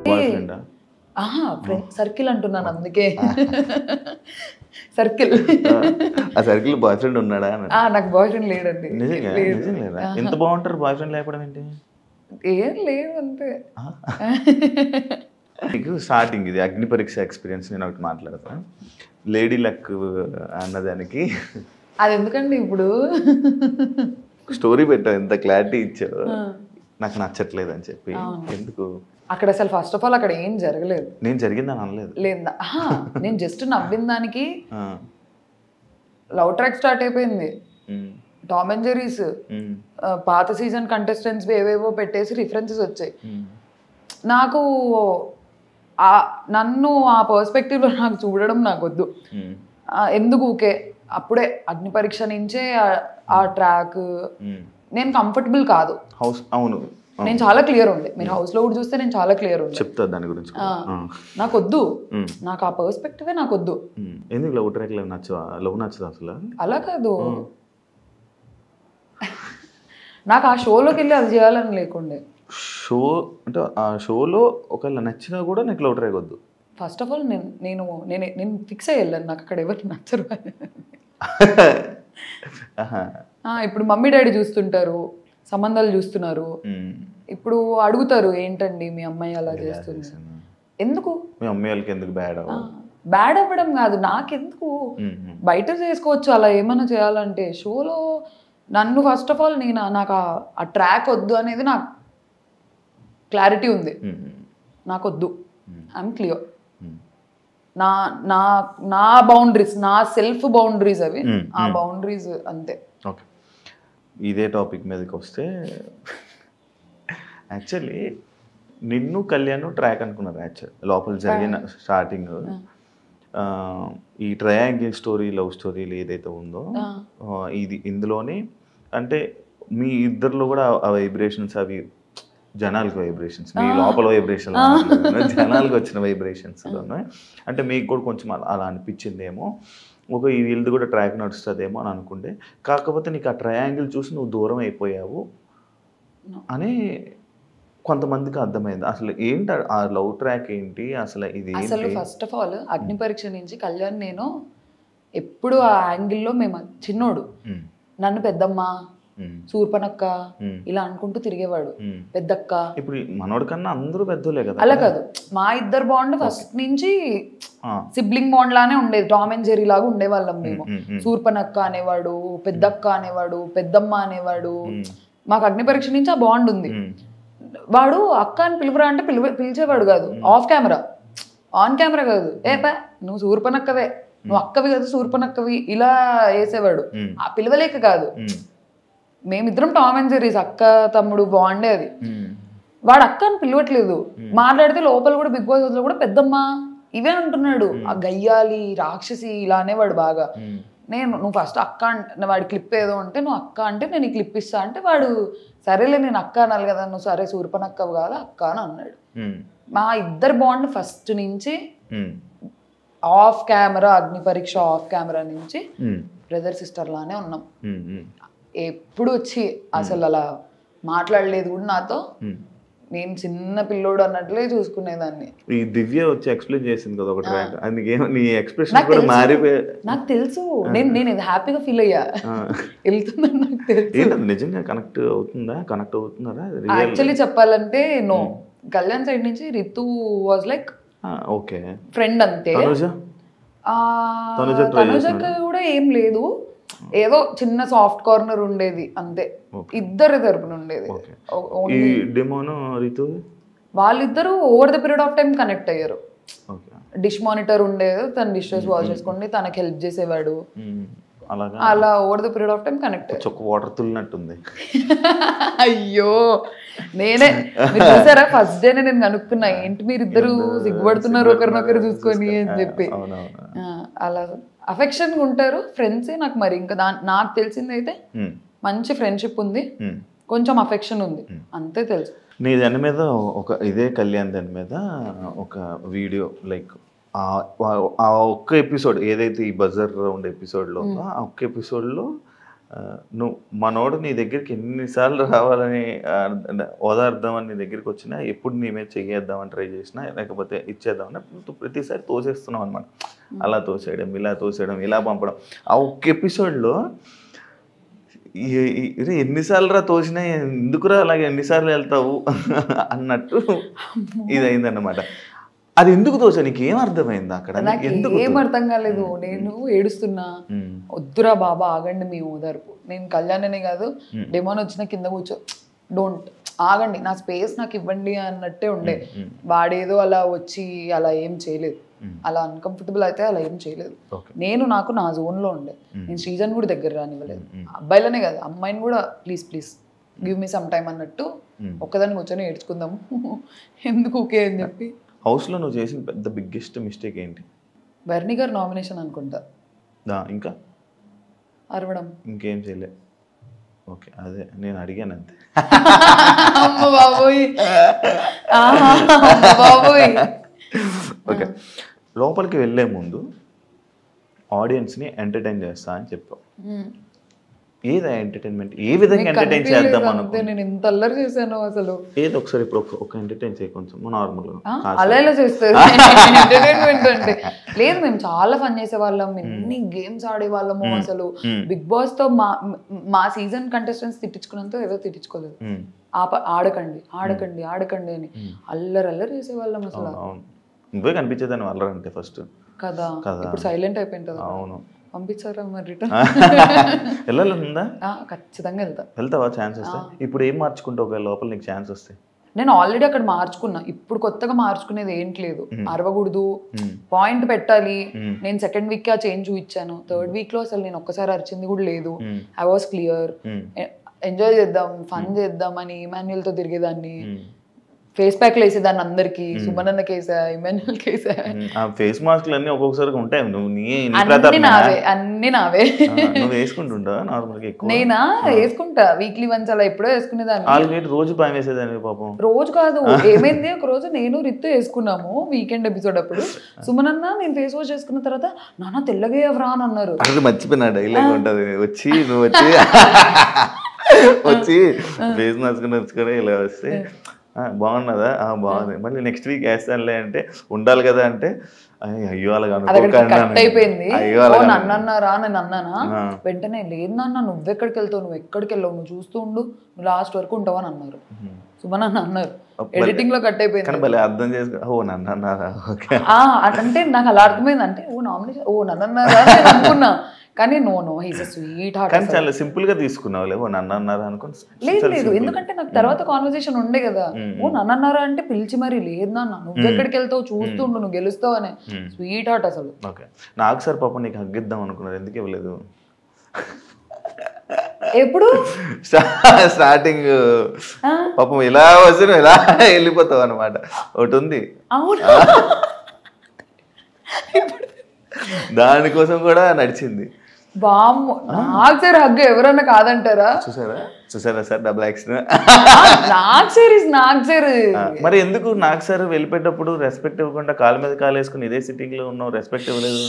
Bye ఫ్రెండా? Friend circle అంటున్నాను అందుకే. సర్కిల్. ఆ సర్కిల్ బాయ్ ఫ్రెండ్ ఉన్నాడా? నాకు బాయ్ ఫ్రెండ్ లేడండి. నిజం లేదా? ఎంత బాగుంటారు బాయ్ ఫ్రెండ్ లేకపోవడం ఏంటి? ఏం లేదు అంతే. మీకు స్టార్టింగ్ ఇది అగ్ని పరీక్ష ఎక్స్పీరియన్స్ నేను ఒకటి మాట్లాడతాను. లేడీ లక్ అన్నదానికి అది ఎందుకండి ఇప్పుడు స్టోరీ పెట్టావు, ఎంత క్లారిటీ ఇచ్చావు, నాకు నచ్చట్లేదు అని చెప్పి. ఎందుకు? అక్కడ అసలు ఫస్ట్ ఆఫ్ ఆల్ అక్కడ ఏం జరగలేదు. నేను జరిగిందని అనలేదు. లేదా నేను జస్ట్ నవ్విన దానికి లవ్ ట్రాక్ స్టార్ట్ అయిపోయింది. టామ్ అండ్ జెర్రీస్ పాత సీజన్ కంటెస్టెంట్స్ ఏవేవో పెట్టేసి రిఫరెన్సెస్ వచ్చాయి. నాకు నన్ను ఆ పర్స్పెక్టివ్లో నాకు చూడడం నాకు వద్దు. ఎందుకు ఊకే అప్పుడే అగ్ని పరీక్ష నుంచే ఆ ట్రాక్ నేను కంఫర్టబుల్ కాదు. హౌస్ అవును నేను చాలా క్లియర్ ఉండే. మీరు హౌస్ లో కూడా చూస్తే నేను చాలా క్లియర్ ఉండే. చెప్తా దాని గురించి. నాకు వద్దు, నాకు ఆ పర్స్పెక్టివే నాకు వద్దు. ఎందుకు లవ్ ట్రాక్ నచ్చవా? లవ్ నచ్చదు అసలు? అలా కాదు, నాకు ఆ షోలోకి వెళ్ళి అది చేయాలని లేకుండే. షో అంటే ఆ షోలో ఒకవేళ నచ్చినా కూడా నీకు లవ్ ట్రాక్ వద్దు. ఫస్ట్ ఆఫ్ ఆల్ నేను ఫిక్స్ అయ్యి వెళ్ళాను, నాకు అక్కడ ఎవరికి నచ్చరు. ఇప్పుడు మమ్మీ డాడీ చూస్తుంటారు, సంబంధాలు చూస్తున్నారు, ఇప్పుడు అడుగుతారు ఏంటండి మీ అమ్మాయి అలా చేస్తుంది, ఎందుకు మీ అమ్మాయి వాళ్ళకి ఎందుకు బ్యాడ్ అవ్వడం కాదు, నాకెందుకు బయట చేసుకోవచ్చు అలా ఏమైనా చేయాలంటే. షోలో నన్ను ఫస్ట్ ఆఫ్ ఆల్ నాకు ఆ ట్రాక్ వద్దు అనేది నాకు క్లారిటీ ఉంది. నాకు వద్దు, ఐఎమ్ క్లియర్. నా నా నా బౌండరీస్, నా సెల్ఫ్ బౌండరీస్ అవి, ఆ బౌండరీస్ అంతే. ఓకే, ఇదే టాపిక్ మీదకి వస్తే యాక్చువల్లీ నిన్ను కళ్యాణ్ ట్రాక్ అనుకున్నారు. యాక్చువల్ లోపల జరిగిన స్టార్టింగ్ ఈ ట్రయాంగిల్ స్టోరీ, లవ్ స్టోరీలు ఏదైతే ఉందో ఇందులోనే అంటే మీ ఇద్దరిలో కూడా ఆ వైబ్రేషన్స్ అవి జనాలకు వైబ్రేషన్స్, మీ లోపల వైబ్రేషన్ జనాలకు వచ్చిన వైబ్రేషన్స్లోనే అంటే మీకు కూడా కొంచెం అలా అనిపించిందేమో, వీళ్ళది కూడా ట్రాక్ నడుస్తుందేమో అని అనుకుంటే, కాకపోతే నీకు ఆ ట్రయాంగిల్ చూసి నువ్వు దూరం అయిపోయావు అని కొంతమందికి అర్థమైంది. అసలు ఏంటి ఆ లవ్ ట్రాక్ ఏంటి అసలు? ఇది అసలు ఫస్ట్ ఆఫ్ ఆల్ అగ్ని పరీక్ష నుంచి కళ్యాణ్ నేను ఎప్పుడు ఆ యాంగిల్లో మేము చిన్నోడు, నన్ను పెద్దమ్మ, సూర్పనక్క ఇలా అనుకుంటూ తిరిగేవాడు. పెద్దక్క. ఇప్పుడు మనోడి కన్నా అందరూ పెద్దోలే కదా. అలా కాదు, మా ఇద్దరు బాండ్ ఫస్ట్ నుంచి సిబ్లింగ్ బాండ్ లానే ఉండేది. టామ్ అండ్ జెర్రీ లాగా ఉండేవాళ్ళం మేము. సూర్పనక్క అనేవాడు, పెద్దక్క అనేవాడు, పెద్దమ్మ అనేవాడు. మాకు అగ్ని పరీక్ష నుంచి ఆ బాండ్ ఉంది. వాడు అక్క అని పిలువరా అంటే పిలిచేవాడు కాదు, ఆఫ్ కెమెరా. ఆన్ కెమెరా కాదు, నువ్వు సూర్పనక్కవే, నువ్వు అక్కవి కదా సూర్పనక్కవి, ఇలా వేసేవాడు. ఆ పిలవలేక కాదు, మేమిద్దరం టామ్ అండ్ జెర్రీస్, అక్క తమ్ముడు బాండే అది. వాడు అక్క అని పిలవట్లేదు, మాట్లాడితే లోపల కూడా బిగ్ బాస్ లో కూడా పెద్దమ్మ ఇవే అంటున్నాడు. ఆ గయ్యాలి రాక్షసి ఇలా అనేవాడు బాగా. నువ్వు ఫస్ట్ అక్క అంటే వాడి క్లిప్ ఏదో అంటే, నువ్వు అక్క అంటే నేను ఈ క్లిప్ ఇస్తా అంటే, వాడు సరేలే నేను అక్క అనాలి కదా, నువ్వు సరే సూర్పనక్కవు కాదు అక్క అని అన్నాడు. మా ఇద్దరు బాండ్ ఫస్ట్ నుంచి ఆఫ్ కెమెరా, అగ్ని పరీక్ష ఆఫ్ కెమెరా నుంచి బ్రదర్ సిస్టర్ లానే ఉన్నాం. ఎప్పుడు వచ్చి అసలు అలా మాట్లాడలేదు కూడా నాతో. నేను చిన్న పిల్లోడు అన్నట్లే చూసుకునేదాన్ని. ఈ దివ్య వచ్చి ఎక్స్ప్లెయిన్ చేసింది కదా ఒక ట్రాక్, నీ ఎక్స్ప్రెషన్ కూడా మారిపోయి నాకు తెలుసు. నేను ఇది హ్యాపీగా ఫీల్ అయ్యా, వెళ్తుందని నాకు తెలుసు. నిజంగా కనెక్ట్ అవుతున్నారా? యాక్చువల్లీ చెప్పాలంటే నో, కళ్యాణ్ సైడ్ నుంచి Ritu was like okay friend అంతే. తనుజకి కూడా ఏం లేదు, ఏదో చిన్న సాఫ్ట్ కార్నర్ ఉండేది అంతే, ఇద్దరు తరపున ఉండేది. వాళ్ళిద్దరూ over the period of time connect అయ్యారు. డిష్ మానిటర్ ఉండేది, తన డిషెస్ వాష్ చేసుకోండి, తనకి హెల్ప్ చేసేవాడు, అలా over the period of time connect. Water తుల్లినట్టుంది. అయ్యో నేనే, మీరు చూసారా ఫస్ట్ డే నేను కనుక్కున్నా, ఏంటి మీరు ఇద్దరు సిగ్గుపడుతున్నారు ఒకరినొకరు చూసుకొని అని చెప్పి. అలా అఫెక్షన్ ఉంటారు ఫ్రెండ్సే. నాకు మరి ఇంకా నాకు తెలిసింది అయితే మంచి ఫ్రెండ్షిప్ ఉంది, కొంచెం అఫెక్షన్ ఉంది, అంతే తెలుసు. నీ దాని మీద ఇదే కళ్యాణ్ దాని మీద ఒక వీడియో లైక్ ఆ ఒక్క ఎపిసోడ్ ఏదైతే ఈ బజర్ రౌండ్ ఎపిసోడ్లో, ఆ ఒక్క ఎపిసోడ్లో నువ్వు మనోడు నీ దగ్గరికి ఎన్నిసార్లు రావాలని ఓదార్దామని నీ దగ్గరికి వచ్చినా ఎప్పుడు నీ మీద చెయ్యేద్దామని ట్రై చేసినా లేకపోతే ఇచ్చేద్దామని నువ్వు ప్రతిసారి తోసేస్తున్నావు అనమాట. అలా తోసేయడం, ఇలా తోసేయడం, ఇలా పంపడం. ఆ ఒక్క ఎపిసోడ్లో ఎన్నిసార్లు రా తోసినా ఎందుకురా అలాగే ఎన్నిసార్లు వెళ్తావు అన్నట్టు ఇది అయిందన్నమాట. అది ఎందుకు తోచా, నీకు ఏం అర్థమైంది అక్కడ? నాకు ఏం అర్థం కాలేదు. నేను ఏడుస్తున్నా, వద్దురా బాబా ఆగండి మీ ఓదార్పు, నేను కళ్యాణ్నే కాదు డెమోన్ వచ్చిన కింద కూర్చో, డోంట్ ఆగండి, నా స్పేస్ నాకు ఇవ్వండి అన్నట్టే ఉండే. వాడేదో అలా వచ్చి అలా ఏం చేయలేదు, అలా అన్కంఫర్టబుల్ అయితే అలా ఏం చేయలేదు. నేను నాకు నా జోన్లో ఉండే. నేను శ్రీజన్ కూడా దగ్గర రానివ్వలేదు, అబ్బాయిలనే కాదు అమ్మాయిని కూడా please please give me some time అన్నట్టు ఒక్కదాన్ని కూర్చొని ఏడ్చుకుందాము ఎందుకు ఓకే అని చెప్పి. హౌస్లో నువ్వు చేసిన పెద్ద బిగ్గెస్ట్ మిస్టేక్ ఏంటి? బర్నీ గారు నామినేషన్ అనుకుంటా. ఇంకా అరవడం, ఇంకేం చేయలే. ఓకే, అదే నేను అడిగాను అంతే. అమ్మ బాబోయ్ బాబోయ్. ఓకే, లోపలికి వెళ్ళే ముందు ఆడియన్స్ని ఎంటర్టైన్ చేస్తా అని చెప్పావు. ఏదా ఎంటర్టైన్మెంట్? ఏ విధంగా ఎంటర్టైన్ చేద్దాం అనుకో. నేను ఎంత అల్లరి చేశాను అసలు. ఏదో ఒకసారి ఇప్పుడు ఒక ఎంటర్టైన్ చేయ కొంచెం నార్మల్గా. అలా ఎలా చేస్తారు ఎంటర్టైన్మెంట్ అంటే? లేదు, మేము చాలా ఫన్ చేసేవాళ్ళం, ఎన్ని గేమ్స్ ఆడేవాళ్ళము అసలు. బిగ్ బాస్ తో మా సీజన్ కంటెస్టెంట్స్ తిట్టించుకున్నంత ఏదో తిట్టించుకోలేదు. ఆడకండి ఆడకండి ఆడకండి అని అల్లరి అల్లరి చేసేవాళ్ళం అసలు. నువ్వే కనిపించేదాన్ని అల్లరంటే ఫస్ట్ కదా. ఇప్పుడు సైలెంట్ అయిపోయింది కదా. అవును, పంపించారా మరి రిటర్న్? వెళ్ళాలందా? ఖచ్చితంగా వెళ్తావా ఛాన్స్ వస్తే? ఇప్పుడు ఏం మార్చుకుంటావు ఒకవేళ లోపల నీకు ఛాన్స్ వస్తే? నేను ఆల్రెడీ అక్కడ మార్చుకున్నా, ఇప్పుడు కొత్తగా మార్చుకునేది ఏంటి లేదు. అరవకూడదు, పాయింట్ పెట్టాలి. నేను సెకండ్ వీక్ ఆ చేంజ్ చూపించాను, థర్డ్ వీక్ లో అసలు నేను ఒక్కసారి అరిచింది కూడా లేదు. I was clear. ఎంజాయ్ చేద్దాం, ఫన్ చేద్దాం అని ఇమాన్యుయల్ తో తిరిగేదాన్ని. ఫేస్ ప్యాక్లు వేసేదాన్ని అందరికి, సుమనన్న కేసా, ఇమాన్యుయల్ కేసా. ఫేస్ మాస్క్లు అన్ని ఒక్కొక్కసారి ఉంటాయి. అన్ని నావే. వేసుకుంటుంటా నార్మల్గా? నేనా వేసుకుంటా, వీక్లీ వన్స్ అలా ఎప్పుడో వేసుకునేదాన్ని. రోజు భయం వేసేదాన్ని పాపం. రోజు కాదు, ఏమైంది ఒక రోజు నేను రిత్తు వేసుకున్నాము వీకెండ్ ఎపిసోడ్ అప్పుడు. సుమనన్న నేను ఫేస్ వాష్ చేసుకున్న తర్వాత నాన్న తెల్లగా ఎవరా అని అన్నారు. అది మర్చిపోయినా డైలాగ్ ఉంటది, వచ్చి నువ్వు వచ్చి ఫేస్ మాస్క్ నచ్చుకొని ఇలా వస్తే బాగున్నదా? బాగుంది, మళ్ళీ నెక్స్ట్ వీక్ వేస్తానులే అంటే ఉండాలి కదా అంటే అయ్యో అలాగా అయిపోయింది. నన్ను అన్నారా నేను అన్నానా? వెంటనే లేదు నాన్న నువ్వెక్కడికి వెళ్తావు, నువ్వు ఎక్కడికి వెళ్ళావు, నువ్వు చూస్తూ ఉండు, నువ్వు లాస్ట్ వరకు ఉంటావు అని అన్నారు. సుమన్ అన్నారు. ఎడిటింగ్ లో కట్ అయిపోయింది. అర్థం చేసుకో, ఓ నన్ను అన్నారా అంటే నాకు అలా అర్థమైంది. అంటే ఓ నామినేషన్, ఓ నన్ను అన్నారా నేను అనుకున్నా. కానీ no he's a sweet heart. కానీ చాలా సింపుల్ గా తీసుకున్నావు, లేవో నన్ను అన్నారా అనుకుని. లేదు, ఎందుకంటే నాకు తర్వాత కాన్వర్సేషన్ ఉండే కదా. ఓ నన్ను అన్నారా అంటే పిలిచి మరి లేదు నాన్న నువ్వు ఎక్కడికి వెళ్తావు చూస్తుండు, నువ్వు గెలుస్తావు అనే స్వీట్ హార్ట్ అసలు. ఓకే, నాకు సార్ పాపం నీకు హగ్గిద్దాం అనుకున్నారు, ఎందుకు ఇవ్వలేదు? ఎప్పుడు స్టార్టింగ్ పాపం ఇలా వచ్చి నువ్వు ఇలా వెళ్ళిపోతావు అనమాట, ఒకటి ఉంది. దానికోసం కూడా నడిచింది. నాకు సార్ హగ్ ఎవరన్నా కాదంటారా? చూసారా సార్ డబుల్ యాక్షన్. నాకు సార్ మరి ఎందుకు నాకు సార్ వెళ్ళిపోయేటప్పుడు రెస్పెక్ట్ ఇవ్వకుండా కాలు మీద కాలు వేసుకుని ఇదే సిట్టింగ్ లో ఉన్నావు, రెస్పెక్ట్ ఇవ్వలేదు?